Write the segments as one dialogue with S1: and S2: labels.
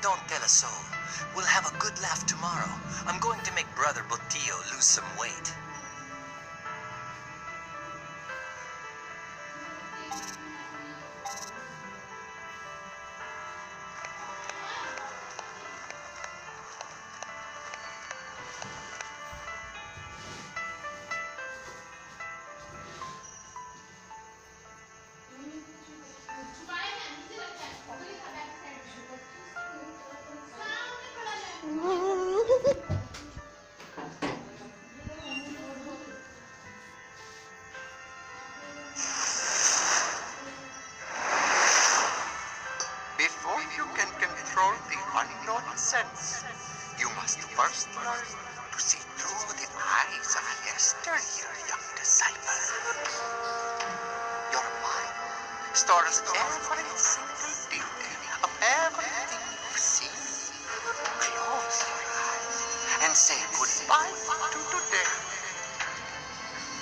S1: don't tell a soul. We'll have a good laugh tomorrow. I'm going to make Brother Botillo lose some weight.
S2: Before you can control the unknown sense, you must first learn to see through the eyes of yesteryear, young disciple. Your mind stores every single detail of everything you see. Close your eyes and say goodbye to today.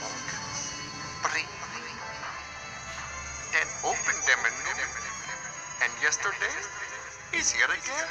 S2: Focus, breathe, then open them anew. And yesterday is here again.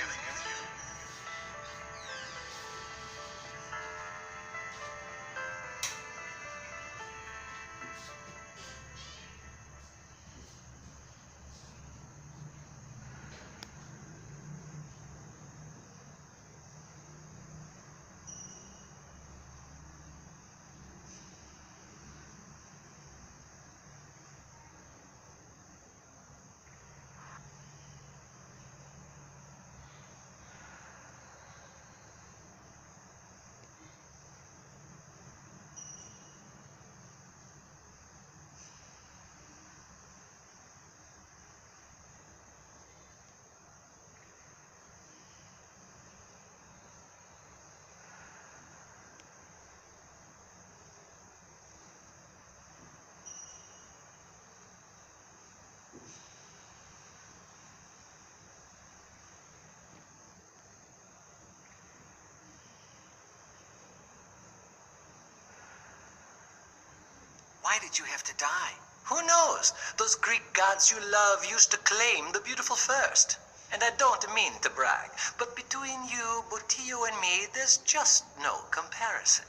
S1: Why did you have to die? Who knows? Those Greek gods you love used to claim the beautiful first. And I don't mean to brag, but between you, Botillo, and me, there's just no comparison.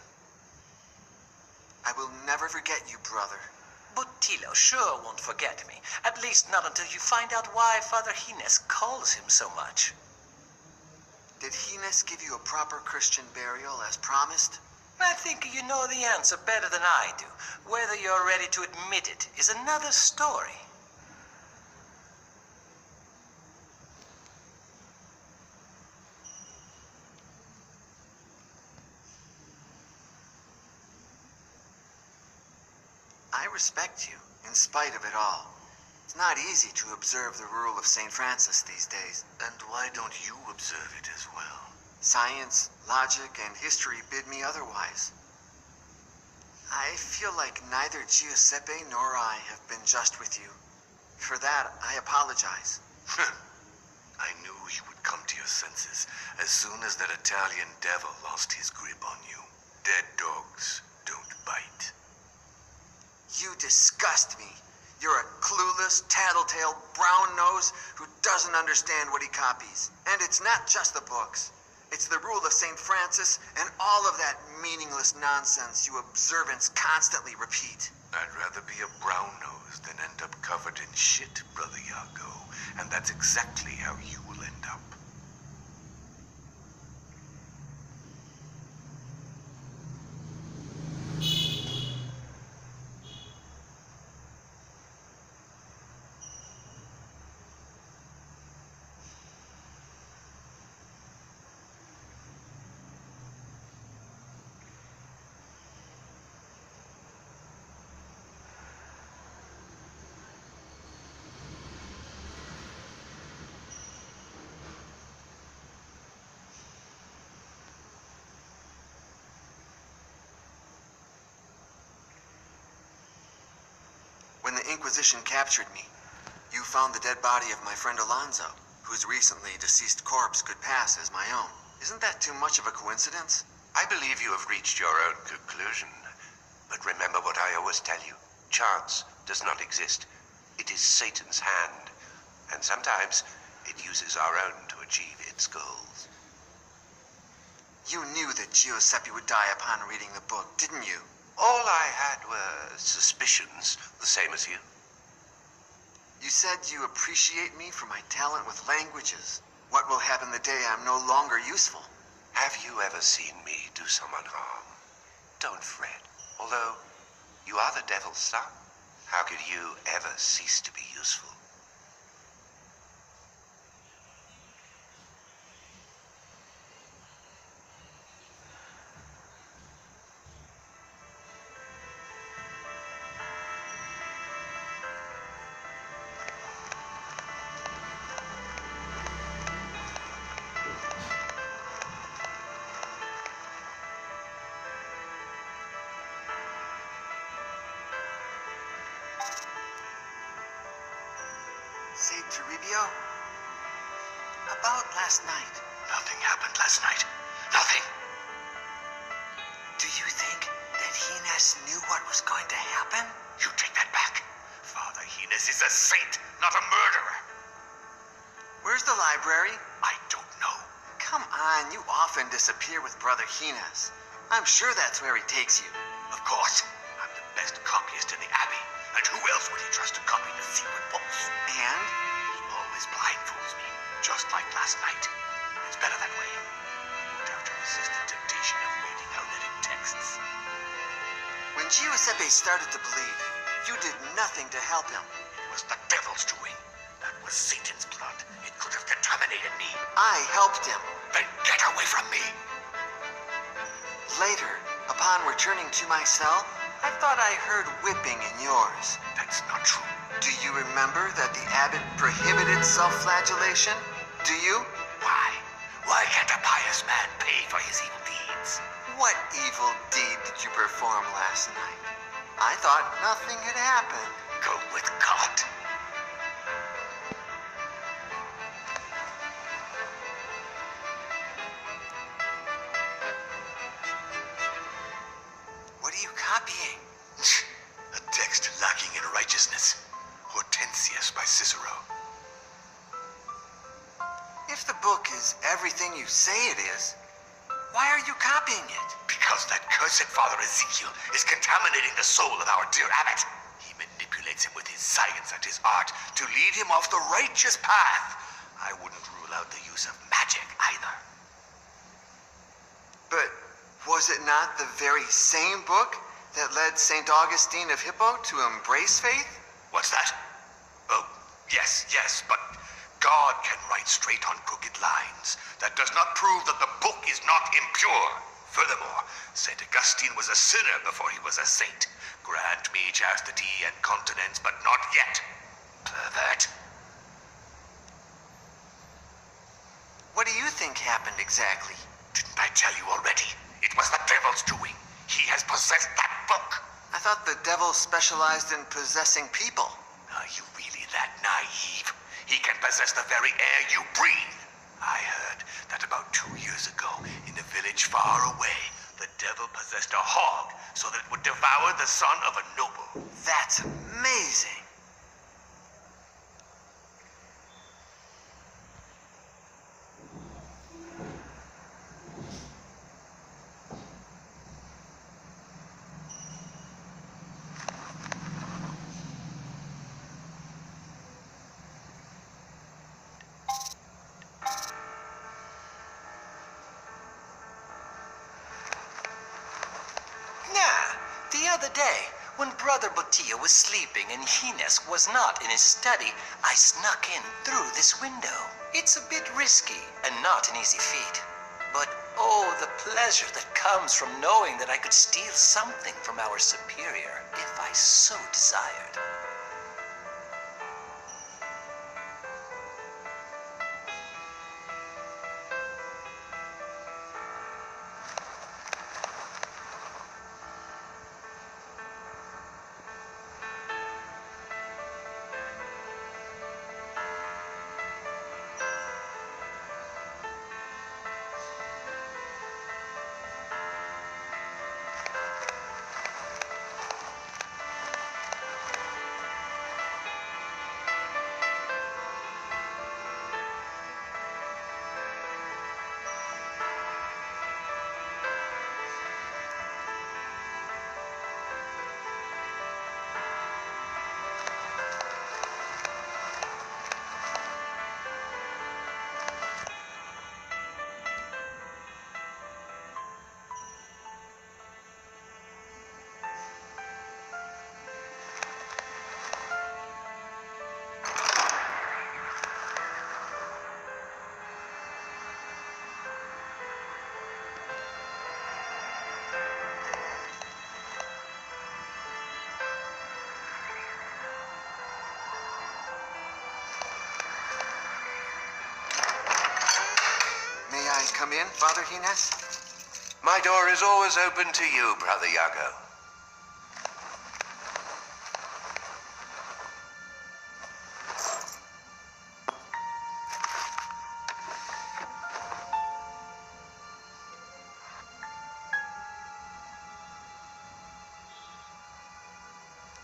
S2: I will never forget you, brother.
S1: Botillo sure won't forget me. At least not until you find out why Father Gines calls him so much.
S2: Did Gines give you a proper Christian burial as promised?
S1: I think you know the answer better than I do. Whether you're ready to admit it is another story.
S2: I respect you, in spite of it all. It's not easy to observe the rule of St. Francis these days.
S3: And why don't you observe it as well?
S2: Science, logic, and history bid me otherwise. I feel like neither Giuseppe nor I have been just with you. For that, I apologize.
S3: I knew you would come to your senses as soon as that Italian devil lost his grip on you. Dead dogs don't bite.
S2: You disgust me. You're a clueless, tattletale, brown nose who doesn't understand what he copies. And it's not just the books. It's the rule of St. Francis and all of that meaningless nonsense you observants constantly repeat.
S3: I'd rather be a brown nose than end up covered in shit, Brother Iago. And that's exactly how you will end up.
S2: When the Inquisition captured me, you found the dead body of my friend Alonso, whose recently deceased corpse could pass as my own. Isn't that too much of a coincidence?
S3: I believe you have reached your own conclusion. But remember what I always tell you. Chance does not exist. It is Satan's hand. And sometimes it uses our own to achieve its skulls.
S2: You knew that Giuseppe would die upon reading the book, didn't you?
S3: All I had were suspicions, the same as you.
S2: You said you appreciate me for my talent with languages. What will happen the day I'm no longer useful?
S3: Have you ever seen me do someone harm? Don't fret. Although you are the devil's son, how could you ever cease to be useful?
S2: Say, Toribio, about last night,
S3: Nothing happened last night. Nothing.
S2: do you think that Hines knew what was going to happen?
S3: You take that back. Father Hines is a saint, not a murderer.
S2: Where's the library?
S3: I don't know.
S2: Come on, you often disappear with Brother Hines. I'm sure that's where he takes you.
S3: Of course. I'm the best copyist in the Abbey. And who else would he trust to copy the secret books?
S2: And?
S3: He always blindfolds me, just like last night. It's better that way. Won't have to resist the temptation of reading hermetic texts.
S2: When Giuseppe started to bleed, you did nothing to help him.
S3: It was the devil's doing. That was Satan's blood. It could have contaminated me.
S2: I helped him.
S3: Then get away from me.
S2: Later, upon returning to my cell, I thought I heard whipping in yours.
S3: That's not true.
S2: Do you remember that the abbot prohibited self-flagellation? Do you?
S3: Why? Why can't a pious man pay for his evil deeds?
S2: What evil deed did you perform last night? I thought nothing had happened.
S3: Go with God.
S2: What are you copying?
S3: A text lacking in righteousness. Hortensius by Cicero.
S2: If the book is everything you say it is, why are you copying it?
S3: Because that cursed Father Ezekiel is contaminating the soul of our dear abbot. He manipulates him with his science and his art to lead him off the righteous path. I wouldn't rule out the use of magic either.
S2: But was it not the very same book that led St. Augustine of Hippo to embrace faith?
S3: What's that? Oh, yes, but God can write straight on crooked lines. That does not prove that the book is not impure. Furthermore, St. Augustine was a sinner before he was a saint. Grant me chastity and continence, but not yet. Pervert.
S2: What do you think happened exactly?
S3: Didn't I tell you already? It was the devil's doing. He has possessed that book.
S2: I thought the devil specialized in possessing people.
S3: Are you really that naive? He can possess the very air you breathe. I heard that about 2 years ago, in a village far away, the devil possessed a hog so that it would devour the son of a noble.
S2: That's amazing.
S1: The other day, when Brother Botillo was sleeping and Hines was not in his study, I snuck in through this window. It's a bit risky and not an easy feat. But oh, the pleasure that comes from knowing that I could steal something from our superior if I so desired.
S2: come in, Father Gines?
S1: My door is always open to you, Brother Iago.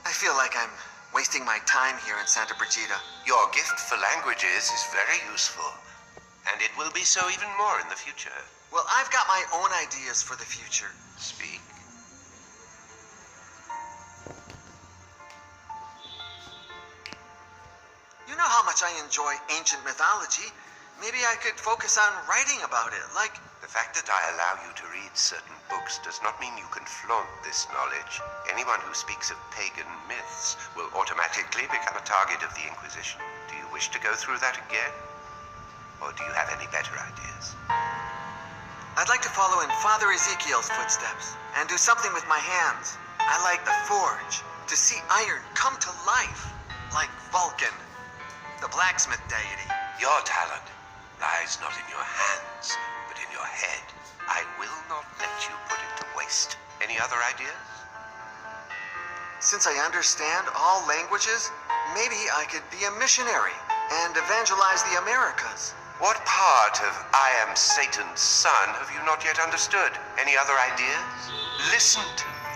S2: I feel like I'm wasting my time here in Santa Brigida.
S1: Your gift for languages is very useful, and it will be so even more in the future.
S2: Well, I've got my own ideas for the future.
S1: Speak.
S2: You know how much I enjoy ancient mythology. Maybe I could focus on writing about it, like...
S1: The fact that I allow you to read certain books does not mean you can flaunt this knowledge. Anyone who speaks of pagan myths will automatically become a target of the Inquisition. Do you wish to go through that again? Or do you have any better ideas?
S2: I'd like to follow in Father Ezekiel's footsteps and do something with my hands. I like the forge, to see iron come to life, like Vulcan, the blacksmith deity.
S1: Your talent lies not in your hands, but in your head. I will not let you put it to waste. Any other ideas?
S2: Since I understand all languages, maybe I could be a missionary and evangelize the Americas.
S1: What part of I am Satan's son have you not yet understood? Any other ideas? Listen to me.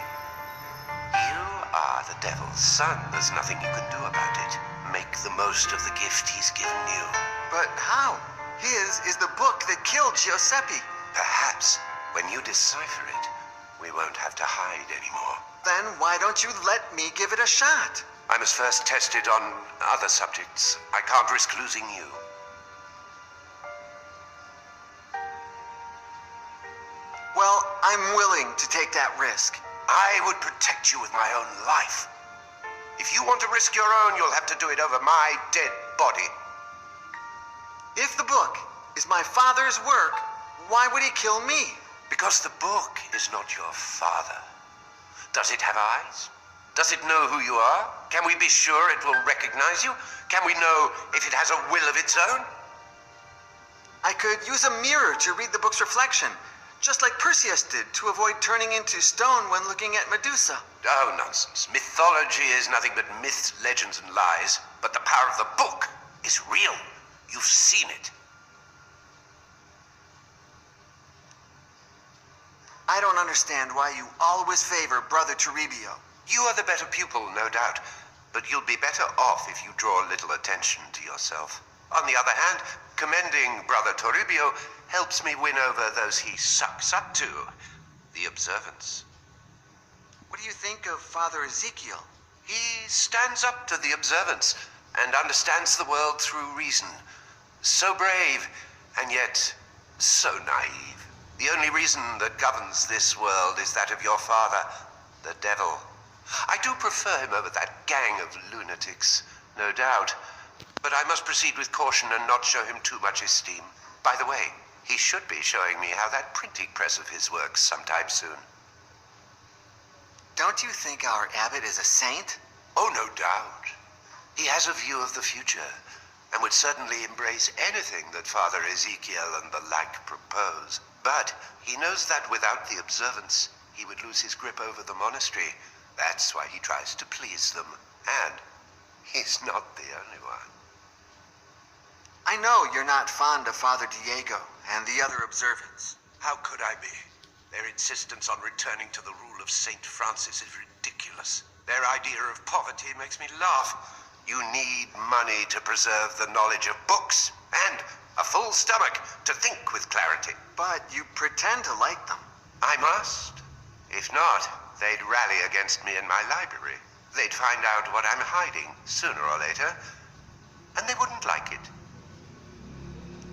S1: You are the devil's son. There's nothing you can do about it. Make the most of the gift he's given you.
S2: But how? His is the book that killed Giuseppe.
S1: Perhaps when you decipher it, we won't have to hide anymore.
S2: Then why don't you let me give it a shot?
S1: I must first test it on other subjects. I can't risk losing you.
S2: Well, I'm willing to take that risk.
S1: I would protect you with my own life. If you want to risk your own, you'll have to do it over my dead body.
S2: If the book is my father's work, why would he kill me?
S1: Because the book is not your father. Does it have eyes? Does it know who you are? Can we be sure it will recognize you? Can we know if it has a will of its own?
S2: I could use a mirror to read the book's reflection, just like Perseus did to avoid turning into stone when looking at Medusa.
S1: Oh, nonsense. Mythology is nothing but myths, legends, and lies. But the power of the book is real. You've seen it.
S2: I don't understand why you always favor Brother Toribio.
S1: You are the better pupil, no doubt. But you'll be better off if you draw little attention to yourself. On the other hand, commending Brother Toribio helps me win over those he sucks up to, the observants.
S2: What do you think of Father Ezekiel?
S1: He stands up to the observants and understands the world through reason. So brave, and yet so naive. The only reason that governs this world is that of your father, the devil. I do prefer him over that gang of lunatics, no doubt. But I must proceed with caution and not show him too much esteem. By the way, he should be showing me how that printing press of his works sometime soon.
S2: Don't you think our abbot is a saint?
S1: Oh, no doubt. He has a view of the future, and would certainly embrace anything that Father Ezekiel and the like propose. But he knows that without the observance, he would lose his grip over the monastery. That's why he tries to please them. And he's not the only one.
S2: I know you're not fond of Father Diego and the other observants.
S1: How could I be? Their insistence on returning to the rule of Saint Francis is ridiculous. Their idea of poverty makes me laugh. You need money to preserve the knowledge of books, and a full stomach to think with clarity.
S2: But you pretend to like them.
S1: I must. If not, they'd rally against me in my library. They'd find out what I'm hiding, sooner or later, and they wouldn't like it.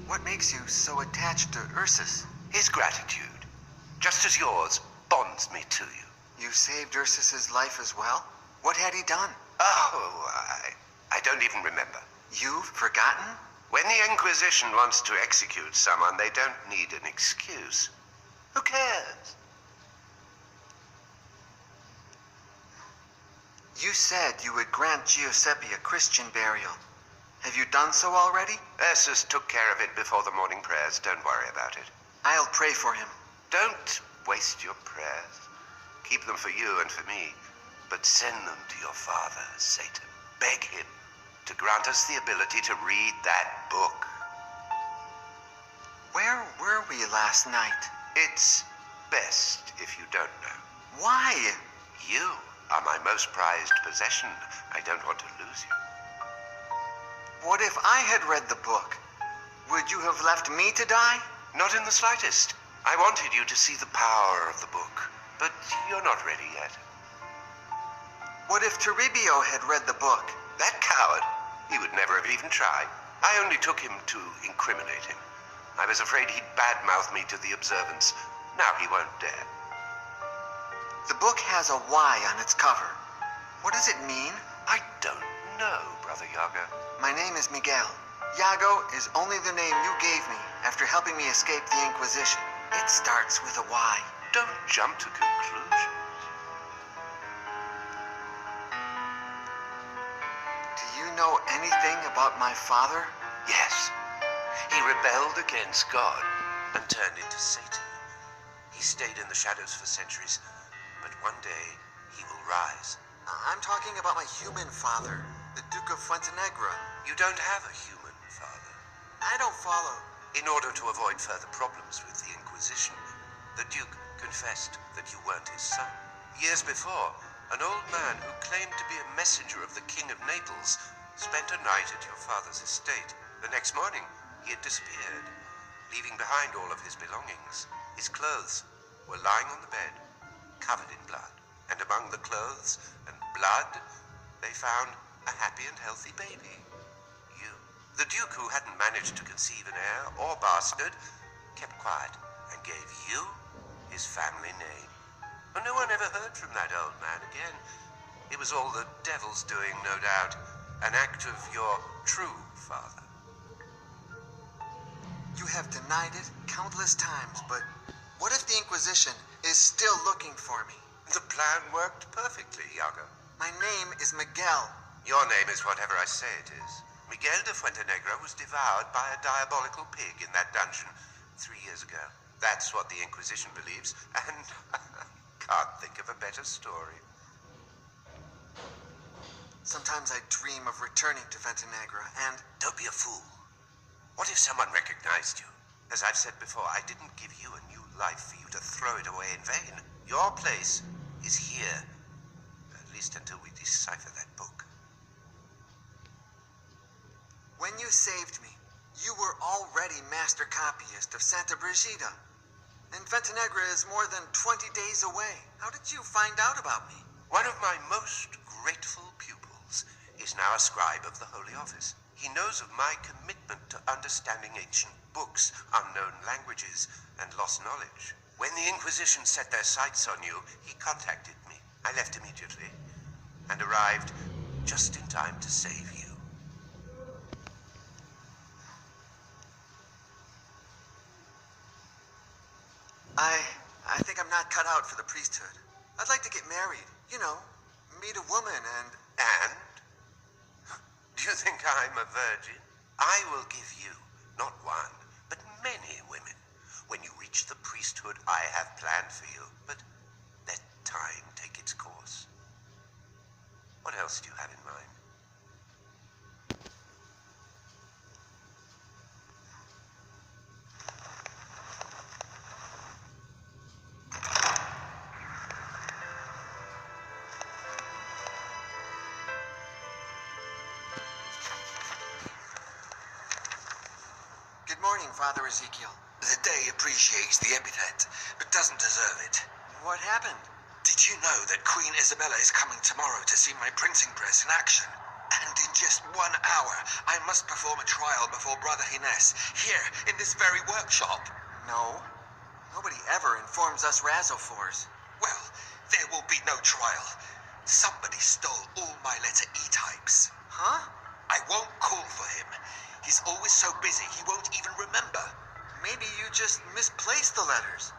S2: What makes you so attached to Ursus?
S1: His gratitude, just as yours, bonds me to you.
S2: You saved Ursus's life as well? What had he done?
S1: Oh, I don't even remember.
S2: You've forgotten?
S1: When the Inquisition wants to execute someone, they don't need an excuse. Who cares?
S2: You said you would grant Giuseppe a Christian burial. Have you done so already?
S1: Ursus took care of it before the morning prayers. Don't worry about it.
S2: I'll pray for him.
S4: Don't waste your prayers. Keep them for you and for me. But send them to your father, Satan. Beg him to grant us the ability to read that book.
S2: Where were we last night?
S4: It's best if you don't know.
S2: Why?
S4: You are my most prized possession. I don't want to lose you.
S2: What if I had read the book? Would you have left me to die?
S4: Not in the slightest. I wanted you to see the power of the book, but you're not ready yet.
S2: What if Toribio had read the book?
S4: That coward, he would never have even tried. I only took him to incriminate him. I was afraid he'd badmouth me to the observants. Now he won't dare.
S2: The book has a Y on its cover. What does it mean?
S4: I don't know, Brother Yago.
S2: My name is Miguel. Yago is only the name you gave me after helping me escape the Inquisition. It starts with a Y.
S4: Don't jump to conclusions.
S2: Do you know anything about my father?
S4: Yes. He rebelled against God and turned into Satan. He stayed in the shadows for centuries, but one day he will rise.
S2: I'm talking about my human father, the Duke of Fuentenegra.
S4: You don't have a human father.
S2: I don't follow.
S4: In order to avoid further problems with the Inquisition, the Duke confessed that you weren't his son. Years before, an old man who claimed to be a messenger of the King of Naples spent a night at your father's estate. The next morning, he had disappeared, leaving behind all of his belongings. His clothes were lying on the bed, covered in blood. And among the clothes and blood, they found a happy and healthy baby. You. The Duke, who hadn't managed to conceive an heir or bastard, kept quiet and gave you his family name. And no one ever heard from that old man again. It was all the devil's doing, no doubt. An act of your true father.
S2: You have denied it countless times, but what if the Inquisition is still looking for me?
S4: The plan worked perfectly, Yago.
S2: My name is Miguel.
S4: Your name is whatever I say it is. Miguel de Fuentenegra was devoured by a diabolical pig in that dungeon 3 years ago. That's what the Inquisition believes, and can't think of a better story.
S2: Sometimes I dream of returning to Fuentenegra, and
S4: Don't be a fool. What if someone recognized you? As I've said before, I didn't give you a new life for you to throw it away in vain. Your place is here, at least until we decipher that book.
S2: when you saved me, you were already master copyist of Santa Brigida. And Fuentenegra is more than 20 days away. How did you find out about me?
S4: One of my most grateful pupils is now a scribe of the Holy Office. He knows of my commitment to understanding ancient books, unknown languages, and lost knowledge. When the Inquisition set their sights on you, he contacted me. I left immediately and arrived just in time to save you.
S2: I think I'm not cut out for the priesthood. I'd like to get married. You know, meet a woman and...
S4: And? Do you think I'm a virgin? I will give you not one, but many women. When you reach the priesthood I have planned for you, but let time take its course. What else do you have in mind?
S2: Good morning, Father Ezekiel.
S5: The day appreciates the epithet, but doesn't deserve it.
S2: What happened?
S5: Did you know that Queen Isabella is coming tomorrow to see my printing press in action? And in just 1 hour, I must perform a trial before Brother Hines, here in this very workshop.
S2: No. Nobody ever informs us Razzophores.
S5: Well, there will be no trial. Somebody stole all my letter E types.
S2: Huh?
S5: I won't call for him. He's always so busy he won't even remember.
S2: Maybe you just misplaced the letters.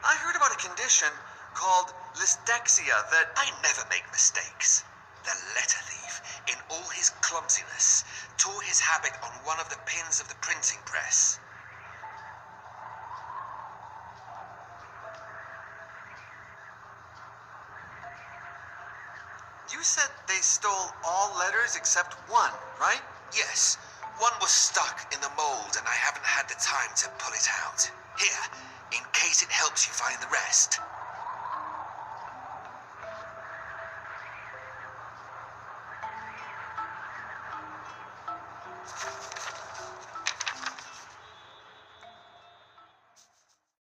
S2: I heard about a condition called lystexia that...
S5: I never make mistakes. The letter thief, in all his clumsiness, tore his habit on one of the pins of the printing press.
S2: stole all letters except one, right?
S5: Yes, one was stuck in the mold and I haven't had the time to pull it out. Here, in case it helps you find the rest.